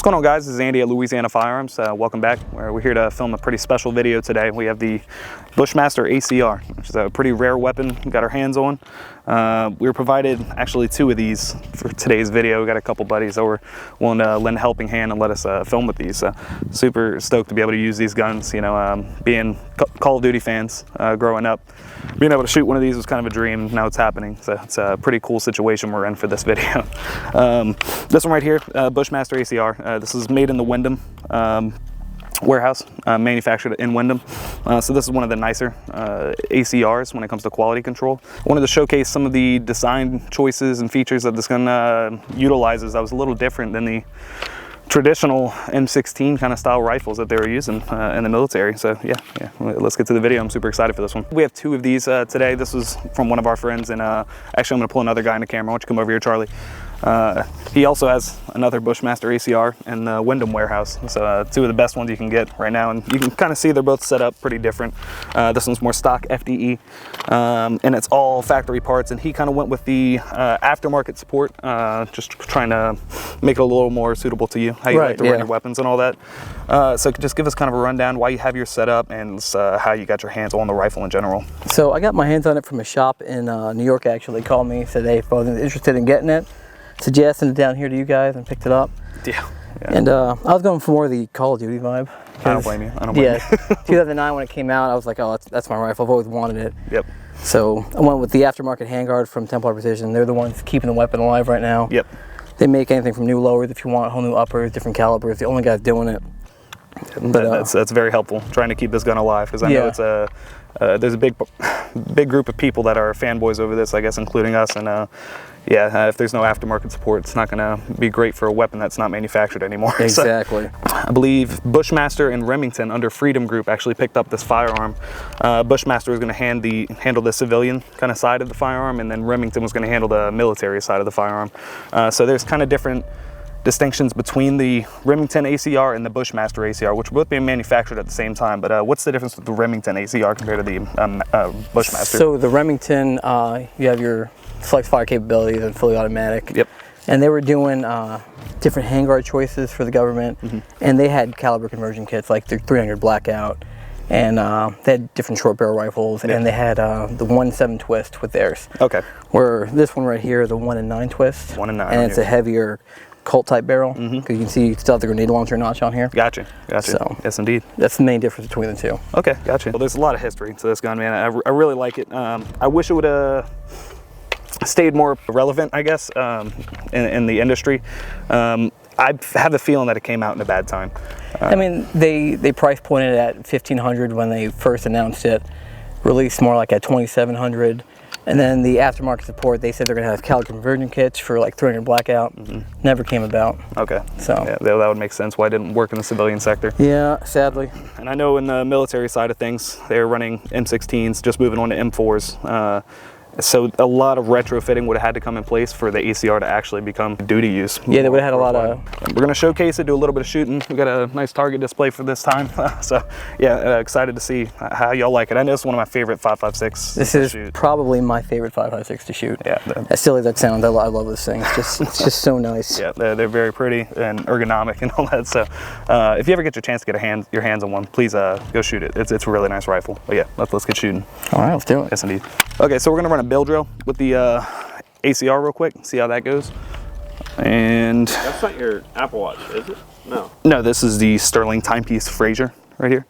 What's going on, guys? This is Andy at Louisiana Firearms. Welcome back. We're here to film a pretty special video today. We have the Bushmaster ACR, which is a pretty rare weapon we got our hands on. We were provided actually 2 of these for today's video. We got a couple buddies that were willing to lend a helping hand and let us film with these. Super stoked to be able to use these guns. You know, being Call of Duty fans growing up, being able to shoot one of these was kind of a dream. Now it's happening. So it's a pretty cool situation we're in for this video. This one right here, Bushmaster ACR. This is made in the Wyndham warehouse, manufactured in Wyndham. So this is one of the nicer ACRs when it comes to quality control. I wanted to showcase some of the design choices and features that this gun utilizes that was a little different than the traditional M16 kind of style rifles that they were using in the military. So yeah, let's get to the video. I'm super excited for this one. We have 2 of these today. This was from one of our friends, and actually I'm gonna pull another guy in the camera. Why don't you come over here, Charlie? He also has another Bushmaster ACR in the Wyndham warehouse. So 2 of the best ones you can get right now, and you can kind of see they're both set up pretty different. This one's more stock FDE, and it's all factory parts, and he kind of went with the aftermarket support, just trying to make it a little more suitable to you, how you like to run your weapons and all that. So just give us kind of a rundown why you have your setup and how you got your hands on the rifle in general. So I got my hands on it from a shop in New York. Actually called me, said, hey, if I was interested in getting it, suggested it down here to you guys, and picked it up. Yeah. And I was going for more of the Call of Duty vibe. I don't blame you. I don't blame you. 2009 when it came out, I was like, oh, that's my rifle. I've always wanted it. Yep. So I went with the aftermarket handguard from Templar Precision. They're the ones keeping the weapon alive right now. Yep. They make anything from new lowers if you want, whole new uppers, different calibers. The only guys doing it. But that's very helpful, trying to keep this gun alive, because I know it's there's a big group of people that are fanboys over this, I guess, including us. And if there's no aftermarket support, it's not going to be great for a weapon that's not manufactured anymore. Exactly. So, I believe Bushmaster and Remington under Freedom Group actually picked up this firearm. Bushmaster was going to handle the civilian kind of side of the firearm, and then Remington was going to handle the military side of the firearm. So there's kind of different distinctions between the Remington ACR and the Bushmaster ACR, which were both being manufactured at the same time. But what's the difference with the Remington ACR compared to the Bushmaster? So the Remington, you have your flex fire capabilities and fully automatic. Yep. And they were doing different handguard choices for the government, and they had caliber conversion kits like the 300 Blackout, and they had different short barrel rifles, and they had the 1.7 twist with theirs. Okay. Where this one right here, the 1.9 twist. 1.9. And it's a heavier Colt type barrel, because you can see you still have the grenade launcher notch on here. Gotcha. So yes, indeed. That's the main difference between the 2. Okay, gotcha. Well, there's a lot of history to this gun, man. I really like it. I wish it would have stayed more relevant, I guess, in the industry. I have a feeling that it came out in a bad time. I mean, they price pointed it at $1,500 when they first announced it, released more like at $2,700. And then the aftermarket support, they said they're going to have caliber conversion kits for like 300 Blackout. Never came about. Okay. So yeah, that would make sense why it didn't work in the civilian sector. Yeah, sadly. And I know in the military side of things, they're running M16s, just moving on to M4s. So a lot of retrofitting would have had to come in place for the ACR to actually become duty use. Yeah, they would have had a lot of... We're going to showcase it, do a little bit of shooting. We got a nice target display for this time. So yeah, excited to see how y'all like it. I know it's one of my favorite 5.56 This is probably my favorite 5.56 to shoot. Yeah. As silly as that sounds, I love this thing. It's just so nice. Yeah, they're very pretty and ergonomic and all that. So if you ever get your chance to get your hands on one, please go shoot it. It's a really nice rifle. But yeah, let's get shooting. All right, let's do it. Yes, indeed. Okay, so we're going to run a build drill with the ACR real quick, see how that goes. And that's not your Apple Watch, is it? No, this is the Sterling timepiece Fraser right here.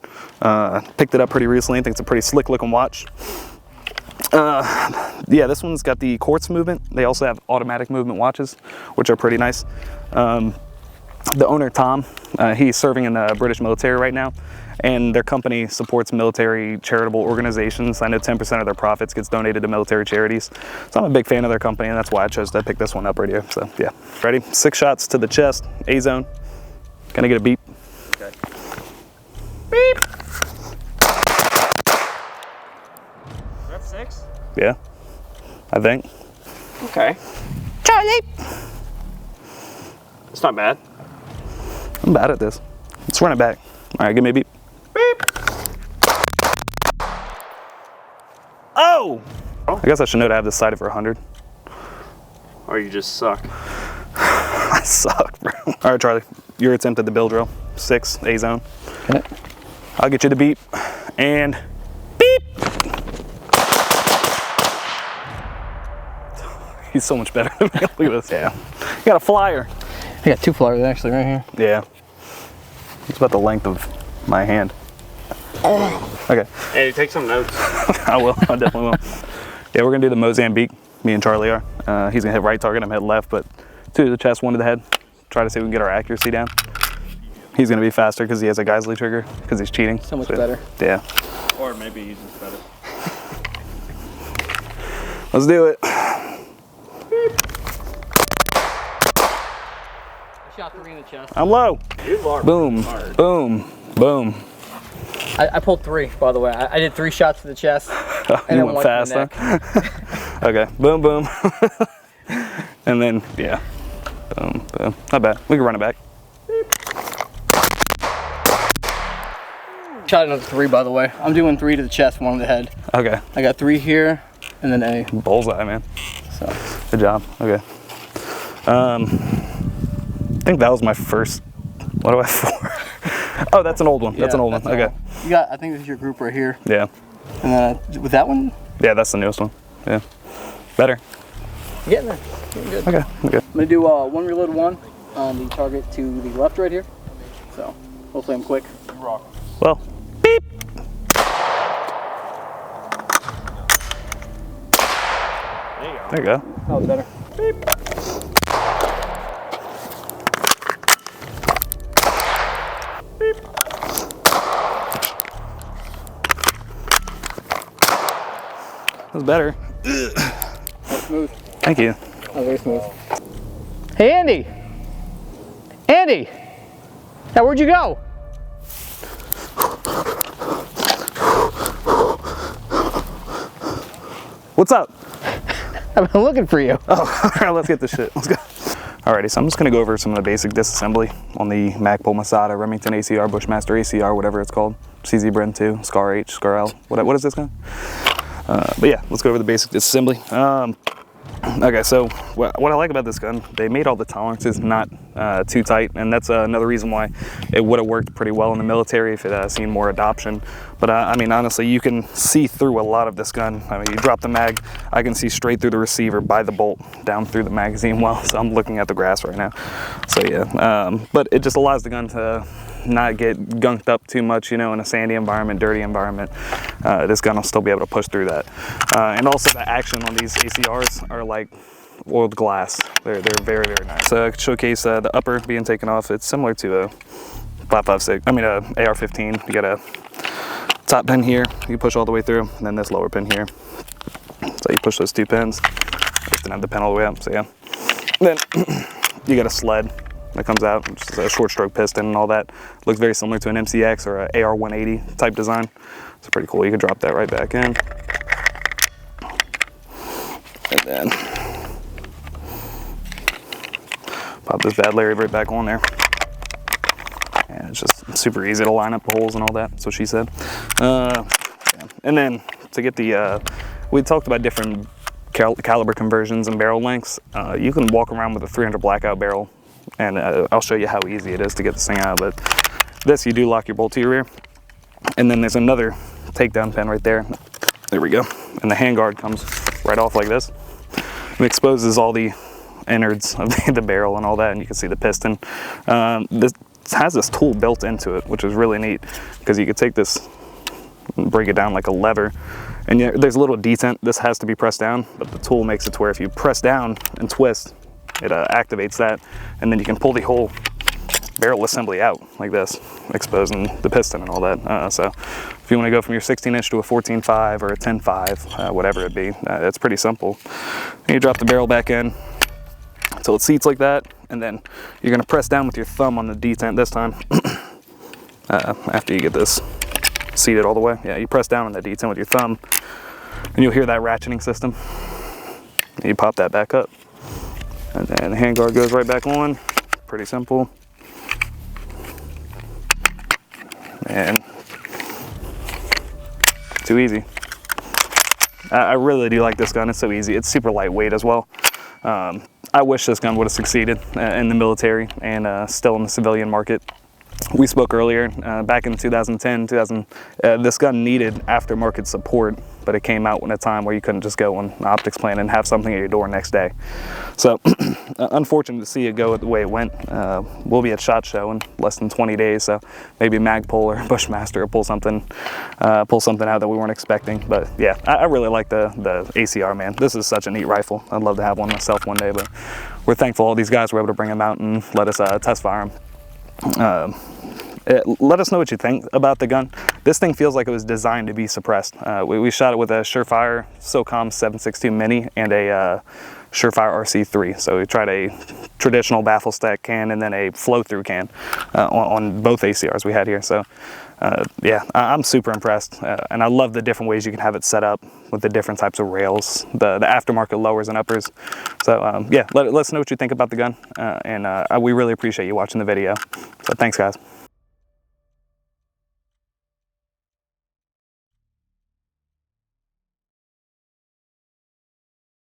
Picked it up pretty recently. I think it's a pretty slick looking watch. Yeah, this one's got the quartz movement. They also have automatic movement watches, which are pretty nice. The owner, Tom, he's serving in the British military right now, and their company supports military charitable organizations. I know 10% of their profits gets donated to military charities. So I'm a big fan of their company, and that's why I chose to pick this one up right here. So yeah, ready? 6 shots to the chest, A-zone. Gonna get a beep. Okay. Beep. That's 6? Yeah, I think. Okay. Charlie! It's not bad. I'm bad at this. Let's run it back. All right, give me a beep. Beep. Oh! I guess I should know to have this sighted for 100. Or you just suck. I suck, bro. All right, Charlie. your attempt at the bill drill. 6, A zone. Okay. I'll get you the beep, and beep. He's so much better than me. Look at this. Yeah. You got a flyer. I got 2 flyers actually right here. Yeah. It's about the length of my hand. Okay. Hey, take some notes. I will. I definitely will. Yeah, we're gonna do the Mozambique. Me and Charlie are. He's gonna hit right target. I'm hit left, but 2 to the chest, 1 to the head. Try to see if we can get our accuracy down. He's gonna be faster because he has a Geisley trigger because he's cheating. So much better. Yeah. Or maybe he's just better. Let's do it. I shot 3 in the chest. I'm low. You are Boom. hard. Boom. Boom. I pulled 3, by the way. I did 3 shots to the chest. You And then went 1 fast, to the huh? neck. Okay. Boom, boom. And then, yeah. Boom, boom. Not bad. We can run it back. Shot another 3, by the way. I'm doing 3 to the chest, 1 to the head. Okay. I got 3 here, and then A. Bullseye, man. So Good job. Okay. I think that was my first. What do I have for? Oh, that's an old one. That's an old one. that's Okay. all. You got. I think this is your group right here. Yeah. And then with that one, Yeah, that's the newest one. Yeah. Better. you're getting there. Getting good. Okay. Okay. I'm gonna do 1 reload 1 on the target to the left right here. So hopefully I'm quick. Well, beep. There you go. That was better. That was better. That's smooth. Thank you. That was very smooth. Hey Andy. Andy. Now where'd you go? What's up? I've been looking for you. Oh, all right, let's get this shit. Let's go. Alrighty, so I'm just gonna go over some of the basic disassembly on the Magpul Masada, Remington ACR, Bushmaster ACR, whatever it's called. CZ Bren 2, Scar H, Scar L. What is this gun? But yeah, let's go over the basic disassembly. Okay, so what I like about this gun, they made all the tolerances not too tight, and that's another reason why it would have worked pretty well in the military if it seen more adoption. But I mean, honestly, you can see through a lot of this gun. I mean, you drop the mag, I can see straight through the receiver by the bolt down through the magazine well, so I'm looking at the grass right now. So yeah, but it just allows the gun to not get gunked up too much, you know, in a sandy environment, dirty environment. This gun will still be able to push through that. And also the action on these ACRs are like oiled glass. They're very, very nice. So showcase the upper being taken off. It's similar to a 5.56, I mean a AR-15. You got a top pin here, you push all the way through, and then this lower pin here. So you push those 2 pins. Just didn't have the pin all the way up, so yeah. Then you got a sled that comes out, which is a short stroke piston and all that. Looks very similar to an MCX or an AR-180 type design. It's pretty cool. You can drop that right back in. And then pop this bad Larry right back on there. And it's just super easy to line up the holes and all that. That's what she said. Yeah. And then to get the, we talked about different caliber conversions and barrel lengths. You can walk around with a 300 blackout barrel, and I'll show you how easy it is to get this thing out. But this, you do lock your bolt to your rear, and then there's another takedown pin right there. There we go. And the handguard comes right off like this. It exposes all the innards of the barrel and all that, and you can see the piston. This has this tool built into it, which is really neat, because you could take this and break it down like a lever, and there's a little detent. This has to be pressed down, but the tool makes it to where if you press down and twist, it activates that, and then you can pull the whole barrel assembly out like this, exposing the piston and all that. So if you want to go from your 16-inch to a 14.5 or a 10.5, whatever it be, it's pretty simple. And you drop the barrel back in until it seats like that, and then you're going to press down with your thumb on the detent this time. After you get this seated all the way, yeah, you press down on the detent with your thumb, and you'll hear that ratcheting system. And you pop that back up, and then the handguard goes right back on. Pretty simple. And too easy. I really do like this gun. It's so easy. It's super lightweight as well. I wish this gun would have succeeded in the military and still in the civilian market. We spoke earlier, back in 2010, this gun needed aftermarket support, but it came out in a time where you couldn't just go on optics plan and have something at your door next day. So unfortunate to see it go the way it went. We'll be at SHOT Show in less than 20 days, so maybe Magpul or Bushmaster will pull something out that we weren't expecting. But yeah, I really like the ACR, man. This is such a neat rifle. I'd love to have one myself one day, but we're thankful all these guys were able to bring them out and let us test fire them. Let us know what you think about the gun. This thing feels like it was designed to be suppressed. We shot it with a Surefire SOCOM 7.62 Mini and a Surefire RC3. So we tried a traditional baffle stack can and then a flow-through can on both ACRs we had here. So yeah, I'm super impressed, and I love the different ways you can have it set up with the different types of rails, the aftermarket lowers and uppers. So yeah, let us know what you think about the gun, and we really appreciate you watching the video. So thanks, guys.